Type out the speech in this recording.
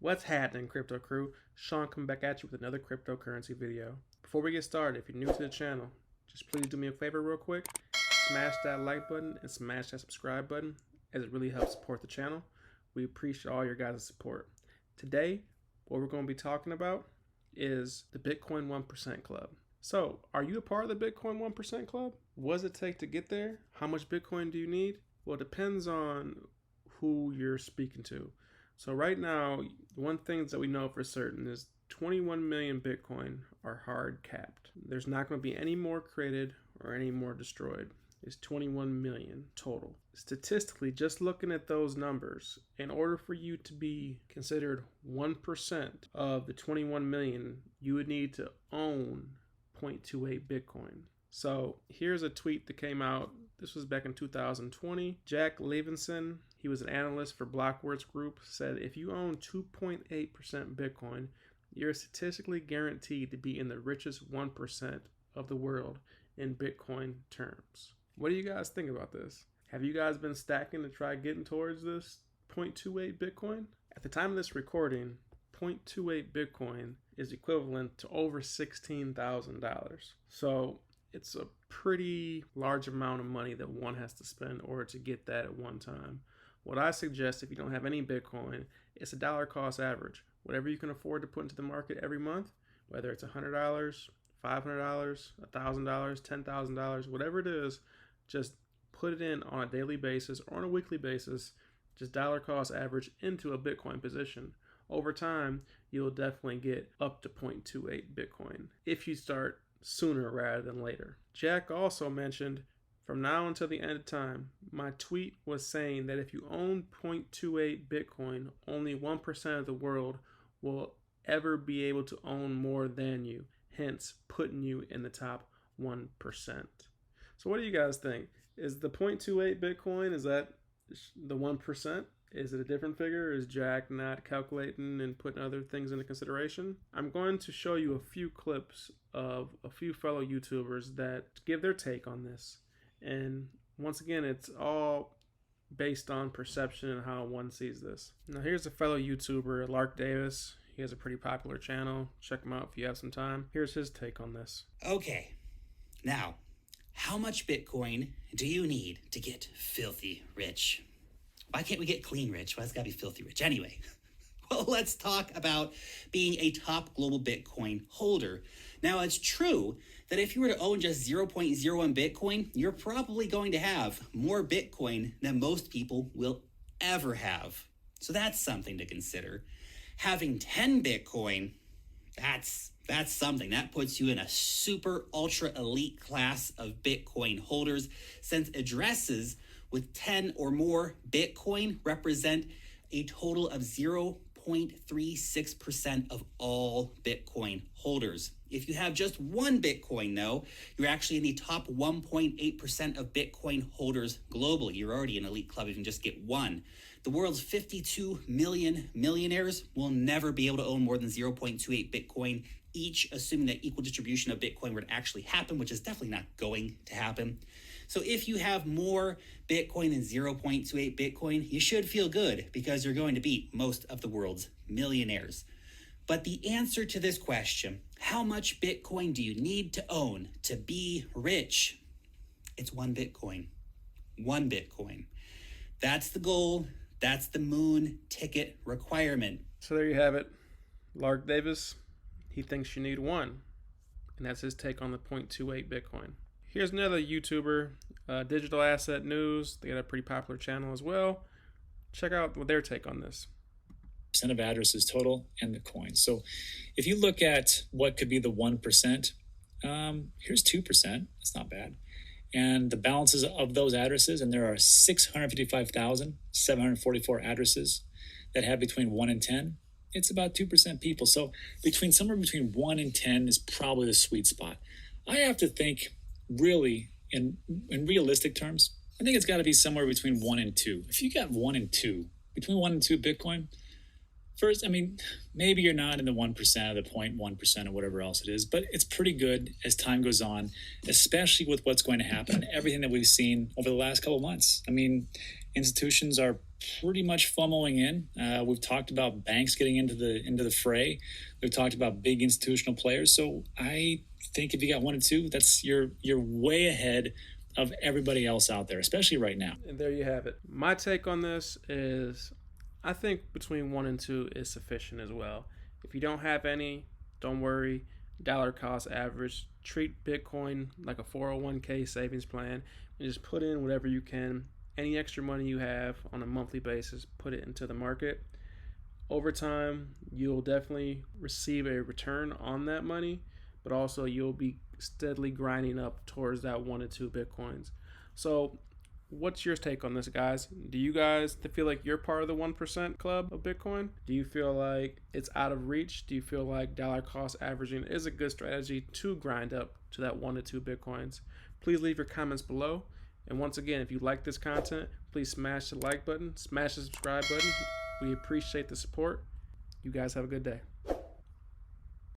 What's happening, crypto crew? Sean coming back at you with another cryptocurrency video. Before we get started, if you're new to the channel, just please do me a favor real quick. Smash that like button and smash that subscribe button, as it really helps support the channel. We appreciate all your guys' support. Today, what we're going to be talking about is the Bitcoin 1% Club. So, are you a part of the Bitcoin 1% Club? What does it take to get there? How much Bitcoin do you need? Well, it depends on who you're speaking to. So right now, one thing that we know for certain is 21 million Bitcoin are hard capped. There's not going to be any more created or any more destroyed. It's 21 million total. Statistically, just looking at those numbers, in order for you to be considered 1% of the 21 million, you would need to own 0.28 Bitcoin. So here's a tweet that came out. This was back in 2020. Jack Levinson, he was an analyst for Blockworks Group, said if you own 2.8% Bitcoin, you're statistically guaranteed to be in the richest 1% of the world in Bitcoin terms. What do you guys think about this? Have you guys been stacking to try getting towards this 0.28 Bitcoin? At the time of this recording, 0.28 Bitcoin is equivalent to over $16,000. So it's a pretty large amount of money that one has to spend in order to get that at one time. What I suggest, if you don't have any Bitcoin, it's a dollar cost average. Whatever you can afford to put into the market every month, whether it's $100, $500, $1,000, $10,000, whatever it is, just put it in on a daily basis or on a weekly basis, just dollar cost average into a Bitcoin position. Over time, you'll definitely get up to 0.28 Bitcoin if you start sooner rather than later. Jack also mentioned, from now until the end of time, my tweet was saying that if you own 0.28 Bitcoin, only 1% of the world will ever be able to own more than you, hence putting you in the top 1%. So what do you guys think? Is the 0.28 Bitcoin, is that the 1%? Is it a different figure? Is Jack not calculating and putting other things into consideration? I'm going to show you a few clips of a few fellow YouTubers that give their take on this. And once again, it's all based on perception and how one sees this. Now here's a fellow YouTuber, Lark Davis. He has a pretty popular channel. Check him out if you have some time. Here's his take on this. Okay, now, how much Bitcoin do you need to get filthy rich? Why can't we get clean rich? Why it's gotta be filthy rich? Anyway, well, let's talk about being a top global Bitcoin holder. Now, it's true that if you were to own just 0.01 Bitcoin, you're probably going to have more Bitcoin than most people will ever have. So that's something to consider. Having 10 Bitcoin, that's something. That puts you in a super ultra elite class of Bitcoin holders, since addresses with 10 or more Bitcoin represent a total of 0.36% of all Bitcoin holders. If you have just one Bitcoin, though, you're actually in the top 1.8% of Bitcoin holders globally. You're already an elite club if you can just get one. The world's 52 million millionaires will never be able to own more than 0.28 Bitcoin each, assuming that equal distribution of Bitcoin were to actually happen, which is definitely not going to happen. So if you have more Bitcoin than 0.28 Bitcoin, you should feel good because you're going to beat most of the world's millionaires. But the answer to this question, how much Bitcoin do you need to own to be rich? It's one Bitcoin. One Bitcoin. That's the goal. That's the moon ticket requirement. So there you have it. Lark Davis, he thinks you need one. And that's his take on the 0.28 Bitcoin. Here's another YouTuber, Digital Asset News. They got a pretty popular channel as well. Check out their take on this. Percent of addresses total and the coins. So if you look at what could be the 1%, here's 2%. That's not bad. And the balances of those addresses, and there are 655,744 addresses that have between 1 and 10. It's about 2% people. So somewhere between 1 and 10 is probably the sweet spot. I have to think really in realistic terms. I think it's got to be somewhere between 1 and 2. If you got 1 and 2, between 1 and 2 Bitcoin, first, I mean, maybe you're not in the 1% or the 0.1% or whatever else it is, but it's pretty good as time goes on, especially with what's going to happen and everything that we've seen over the last couple of months. I mean, institutions are pretty much funneling in. We've talked about banks getting into the fray. We've talked about big institutional players. So I think if you got 1 and 2, that's you're way ahead of everybody else out there, especially right now. And there you have it. My take on this is I think between 1 and 2 is sufficient as well. If you don't have any, don't worry. Dollar cost average. Treat Bitcoin like a 401k savings plan and just put in whatever you can. Any extra money you have on a monthly basis, put it into the market. Over time, you'll definitely receive a return on that money, but also you'll be steadily grinding up towards that 1 to 2 Bitcoins. So what's your take on this, guys? Do you guys feel like you're part of the 1% club of Bitcoin? Do you feel like it's out of reach? Do you feel like dollar cost averaging is a good strategy to grind up to that 1 to 2 Bitcoins? Please leave your comments below. And once again, if you like this content, please smash the like button, smash the subscribe button. We appreciate the support. You guys have a good day.